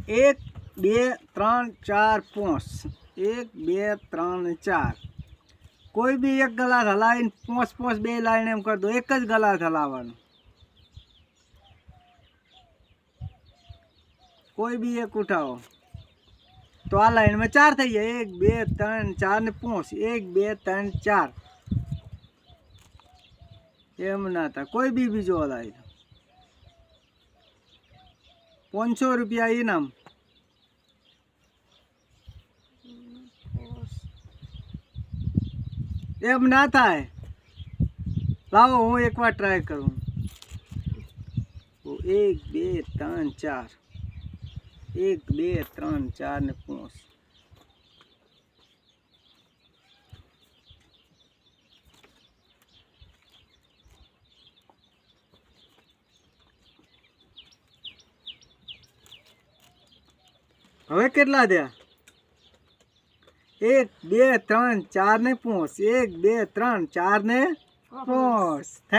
1 2 3 4 5 1 2 3 4 कोई भी एक गला हलाईने 5 5 2 लाइन एम कर दो। एक ज गला हलावવાનું कोई भी एक उठाओ तो आ लाइन में 4 થઈ જાય 1 2 3 4 ને 5 1 2 3 4 એમ ના था कोई भी बीजो हलाई 500 रुपया इनाम एम ना थाय लाओ हूँ एक बार ट्राय करूँ 1 2 3 4 1 2 3 4 ને 5 હવે કેટલા થયા 1 2 3 4 ને 5 1 2 3 4 ને 5